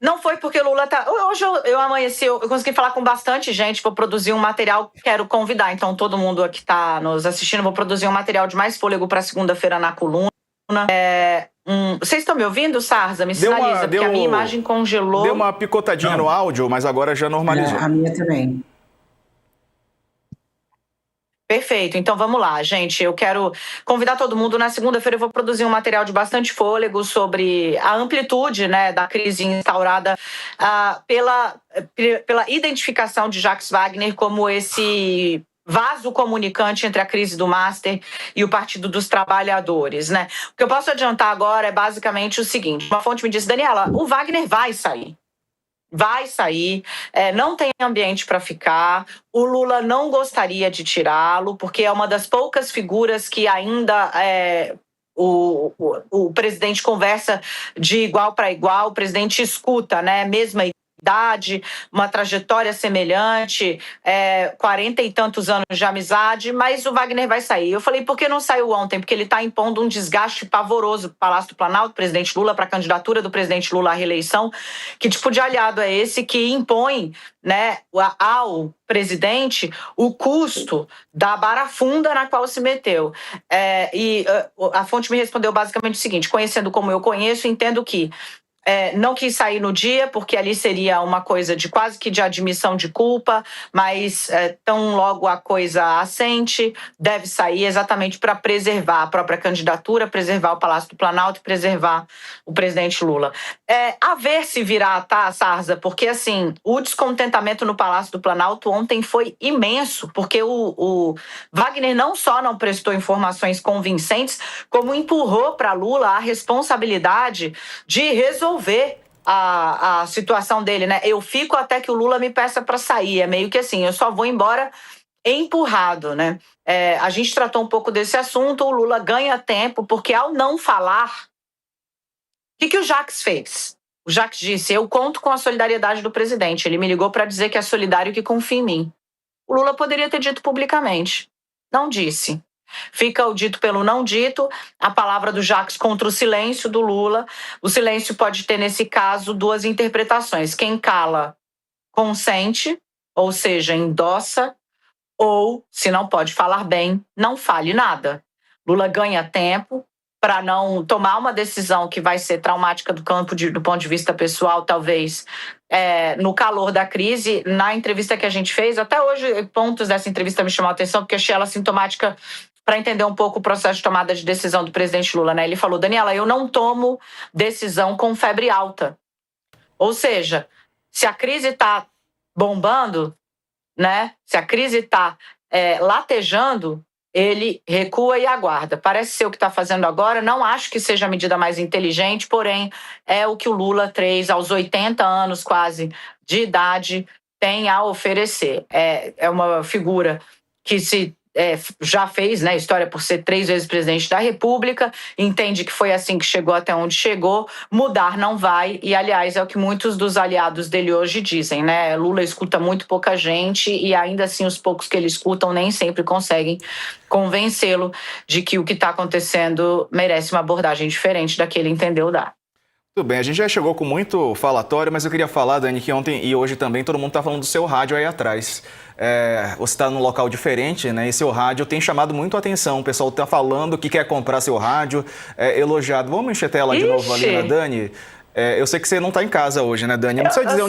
Não foi porque Lula tá... Hoje eu amanheci, eu consegui falar com bastante gente, vou produzir um material, quero convidar, então todo mundo aqui tá nos assistindo, vou produzir um material de mais fôlego para segunda-feira na coluna. Vocês estão me ouvindo, Sarza? Me sinaliza, porque a minha imagem congelou. Deu uma picotadinha no áudio, mas agora já normalizou. A minha também. Perfeito, então vamos lá, gente. Eu quero convidar todo mundo. Na segunda-feira eu vou produzir um material de bastante fôlego sobre a amplitude, né, da crise instaurada pela identificação de Jacques Wagner como esse vaso comunicante entre a crise do Master e o Partido dos Trabalhadores, né? O que eu posso adiantar agora é basicamente o seguinte: uma fonte me disse, Daniela, o Wagner vai sair. Vai sair, não tem ambiente para ficar. O Lula não gostaria de tirá-lo, porque é uma das poucas figuras que ainda o presidente conversa de igual para igual, o presidente escuta, né? Mesma idade, uma trajetória semelhante, 40 e tantos anos de amizade, mas o Wagner vai sair. Eu falei, por que não saiu ontem? Porque ele está impondo um desgaste pavoroso para o Palácio do Planalto, presidente Lula, para a candidatura do presidente Lula à reeleição. Que tipo de aliado é esse que impõe, né, ao presidente o custo da barafunda na qual se meteu? E a fonte me respondeu basicamente o seguinte: conhecendo como eu conheço, entendo que não quis sair no dia, porque ali seria uma coisa de quase que de admissão de culpa, mas tão logo a coisa assente, deve sair exatamente para preservar a própria candidatura, preservar o Palácio do Planalto e preservar o presidente Lula. A ver se virá, tá, Sarza? Porque, assim, o descontentamento no Palácio do Planalto ontem foi imenso, porque o Wagner não só não prestou informações convincentes, como empurrou para Lula a responsabilidade de resolver a situação dele, né? Eu fico até que o Lula me peça para sair. É meio que assim, eu só vou embora empurrado, né? A gente tratou um pouco desse assunto, o Lula ganha tempo, porque ao não falar, o que o Jacques fez? O Jacques disse, eu conto com a solidariedade do presidente. Ele me ligou para dizer que é solidário e que confia em mim. O Lula poderia ter dito publicamente. Não disse. Fica o dito pelo não dito, a palavra do Jacques contra o silêncio do Lula. O silêncio pode ter, nesse caso, duas interpretações. Quem cala, consente, ou seja, endossa, ou, se não pode falar bem, não fale nada. Lula ganha tempo para não tomar uma decisão que vai ser traumática do ponto de vista pessoal, talvez, no calor da crise. Na entrevista que a gente fez, até hoje, pontos dessa entrevista me chamou a atenção, porque achei ela sintomática para entender um pouco o processo de tomada de decisão do presidente Lula, né? Ele falou, Daniela, eu não tomo decisão com febre alta. Ou seja, se a crise está bombando, né? Se a crise está latejando, ele recua e aguarda. Parece ser o que está fazendo agora. Não acho que seja a medida mais inteligente, porém é o que o Lula 3, aos 80 anos quase de idade, tem a oferecer. É uma figura que já fez, né, história por ser 3 vezes presidente da República, entende que foi assim que chegou até onde chegou, mudar não vai, e aliás é o que muitos dos aliados dele hoje dizem, né? Lula escuta muito pouca gente e ainda assim os poucos que ele escutam nem sempre conseguem convencê-lo de que o que está acontecendo merece uma abordagem diferente da que ele entendeu dar. Tudo bem, a gente já chegou com muito falatório, mas eu queria falar, Dani, que ontem e hoje também todo mundo está falando do seu rádio aí atrás. Você está num local diferente, né? E seu rádio tem chamado muito a atenção. O pessoal está falando que quer comprar seu rádio, elogiado. Vamos encher tela de novo ali, né, Dani? Eu sei que você não está em casa hoje, né, Dani? Não precisa dizer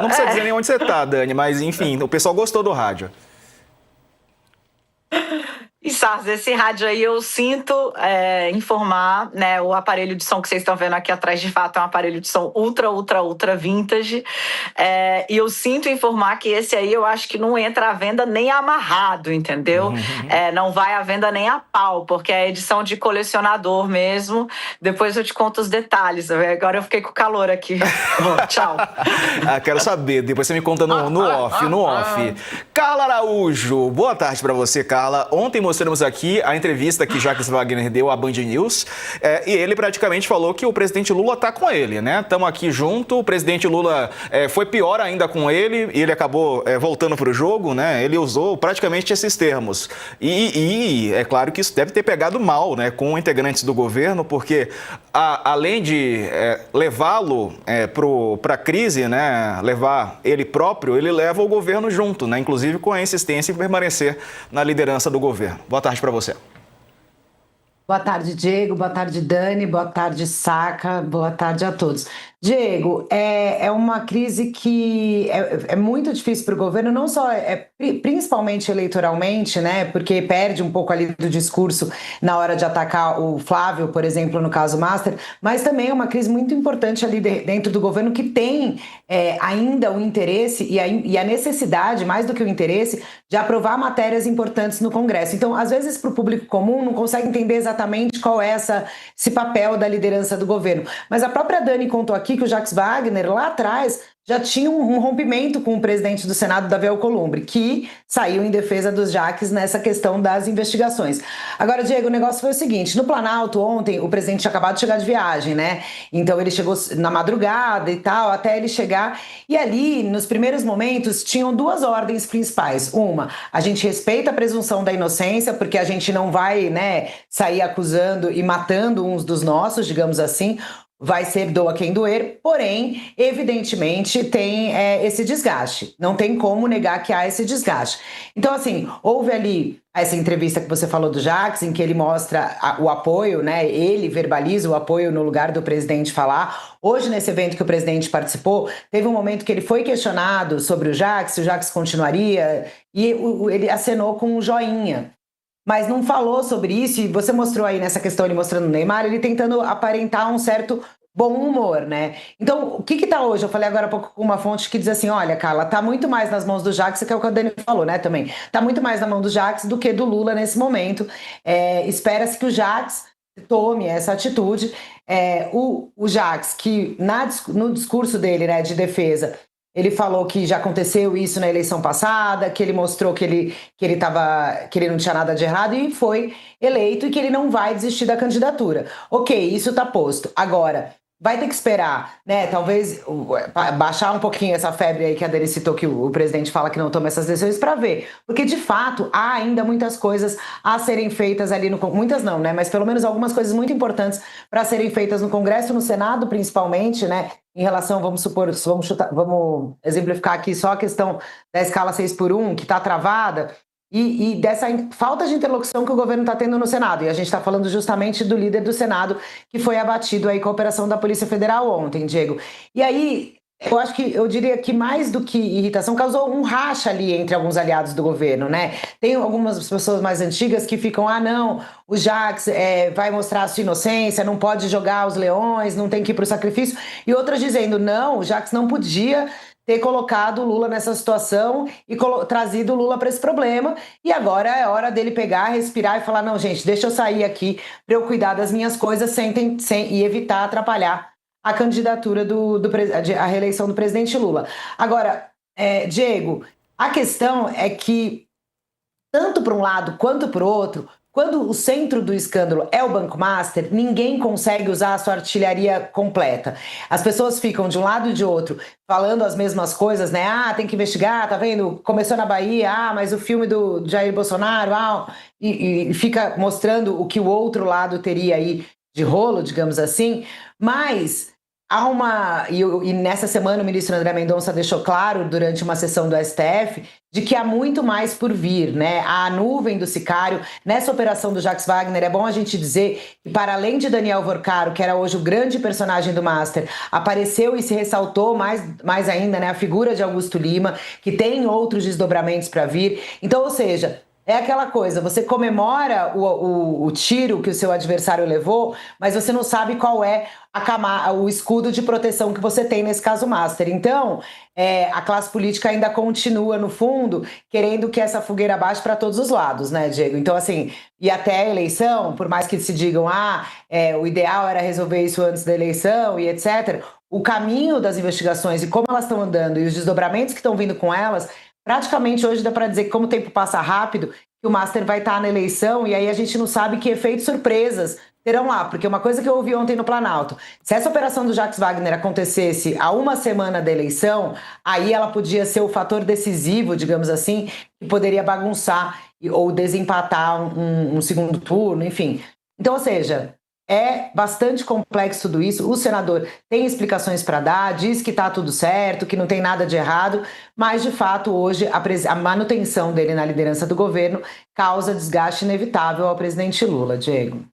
não precisa dizer nem onde você está, Dani, mas enfim, o pessoal gostou do rádio. E Sarza, esse rádio aí eu sinto informar, né? O aparelho de som que vocês estão vendo aqui atrás, de fato, é um aparelho de som ultra vintage. E eu sinto informar que esse aí eu acho que não entra à venda nem amarrado, entendeu? Não vai à venda nem a pau, porque é edição de colecionador mesmo. Depois eu te conto os detalhes. Agora eu fiquei com calor aqui. Bom, tchau. Quero saber, depois você me conta no off. Carla Araújo. Boa tarde para você, Carla. Ontem mostramos aqui a entrevista que Jacques Wagner deu à Band News e ele praticamente falou que o presidente Lula está com ele, né? Estamos aqui junto, o presidente Lula foi pior ainda com ele e ele acabou voltando para o jogo, né? Ele usou praticamente esses termos. E é claro que isso deve ter pegado mal, né, com integrantes do governo, porque além de levá-lo para a crise, né, levar ele próprio, ele leva o governo junto, né? Inclusive com a insistência em permanecer na liderança do governo. Boa tarde para você. Boa tarde, Diego. Boa tarde, Dani. Boa tarde, Saca. Boa tarde a todos. Diego, é uma crise que é muito difícil para o governo, não só principalmente eleitoralmente, né? Porque perde um pouco ali do discurso na hora de atacar o Flávio, por exemplo, no caso Master, mas também é uma crise muito importante ali dentro do governo que tem ainda o interesse e a necessidade, mais do que o interesse, de aprovar matérias importantes no Congresso. Então, às vezes, para o público comum, não consegue entender exatamente qual é esse papel da liderança do governo. Mas a própria Dani contou aqui que o Jacques Wagner, lá atrás, já tinha um rompimento com o presidente do Senado, Davi Alcolumbre, que saiu em defesa dos Jacques nessa questão das investigações. Agora, Diego, o negócio foi o seguinte, no Planalto ontem o presidente tinha acabado de chegar de viagem, né? Então ele chegou na madrugada e tal, até ele chegar, e ali, nos primeiros momentos, tinham duas ordens principais. Uma, a gente respeita a presunção da inocência, porque a gente não vai, né, sair acusando e matando uns dos nossos, digamos assim. Vai ser doa quem doer, porém, evidentemente, tem esse desgaste. Não tem como negar que há esse desgaste. Então, assim, houve ali essa entrevista que você falou do Jacques, em que ele mostra o apoio, né? Ele verbaliza o apoio no lugar do presidente falar. Hoje, nesse evento que o presidente participou, teve um momento que ele foi questionado sobre o Jacques, se o Jacques continuaria, e ele acenou com um joinha. Mas não falou sobre isso, e você mostrou aí nessa questão, ele mostrando o Neymar, ele tentando aparentar um certo bom humor, né? Então, o que tá hoje? Eu falei agora há pouco com uma fonte que diz assim, olha, Carla, tá muito mais nas mãos do Jacques, que é o que o Dani falou, né, também. Tá muito mais na mão do Jacques do que do Lula nesse momento. Espera-se que o Jacques tome essa atitude. O Jacques, que no discurso dele, né, de defesa, ele falou que já aconteceu isso na eleição passada, que ele mostrou que ele não tinha nada de errado e foi eleito e que ele não vai desistir da candidatura. Ok, isso tá posto. Agora, vai ter que esperar, né? Talvez baixar um pouquinho essa febre aí que a Dani citou, que o presidente fala que não toma essas decisões, para ver. Porque, de fato, há ainda muitas coisas a serem feitas ali no... Muitas não, né? Mas pelo menos algumas coisas muito importantes para serem feitas no Congresso, no Senado, principalmente, né? Em relação, vamos exemplificar aqui só a questão da escala 6x1, que está travada, e dessa falta de interlocução que o governo está tendo no Senado. E a gente está falando justamente do líder do Senado, que foi abatido aí com a operação da Polícia Federal ontem, Diego. E aí, eu diria que mais do que irritação, causou um racha ali entre alguns aliados do governo, né? Tem algumas pessoas mais antigas que ficam, não, o Jacques vai mostrar a sua inocência, não pode jogar os leões, não tem que ir para o sacrifício, e outras dizendo, não, o Jacques não podia ter colocado o Lula nessa situação e trazido o Lula para esse problema, e agora é hora dele pegar, respirar e falar, não, gente, deixa eu sair aqui para eu cuidar das minhas coisas e evitar atrapalhar a candidatura a reeleição do presidente Lula. Agora, Diego, a questão é que, tanto para um lado quanto para o outro, quando o centro do escândalo é o Banco Master, ninguém consegue usar a sua artilharia completa. As pessoas ficam de um lado e de outro falando as mesmas coisas, né? Tem que investigar, tá vendo? Começou na Bahia, mas o filme do Jair Bolsonaro, e fica mostrando o que o outro lado teria aí de rolo, digamos assim, mas e nessa semana o ministro André Mendonça deixou claro, durante uma sessão do STF, de que há muito mais por vir, né? A nuvem do sicário, nessa operação do Jacques Wagner, é bom a gente dizer que, para além de Daniel Vorcaro, que era hoje o grande personagem do Master, apareceu e se ressaltou mais ainda, né, a figura de Augusto Lima, que tem outros desdobramentos para vir. Então, ou seja, é aquela coisa, você comemora o tiro que o seu adversário levou, mas você não sabe qual é o escudo de proteção que você tem nesse caso Master. Então, a classe política ainda continua, no fundo, querendo que essa fogueira baixe para todos os lados, né, Diego? Então, assim, e até a eleição, por mais que se digam, o ideal era resolver isso antes da eleição e etc., o caminho das investigações e como elas estão andando e os desdobramentos que estão vindo com elas praticamente hoje dá para dizer que, como o tempo passa rápido, que o Master vai estar na eleição e aí a gente não sabe que efeitos surpresas terão lá, porque uma coisa que eu ouvi ontem no Planalto, se essa operação do Jacques Wagner acontecesse a uma semana da eleição, aí ela podia ser o fator decisivo, digamos assim, que poderia bagunçar ou desempatar um segundo turno, enfim. Então, ou seja, é bastante complexo tudo isso. O senador tem explicações para dar, diz que está tudo certo, que não tem nada de errado, mas de fato hoje a manutenção dele na liderança do governo causa desgaste inevitável ao presidente Lula, Diego.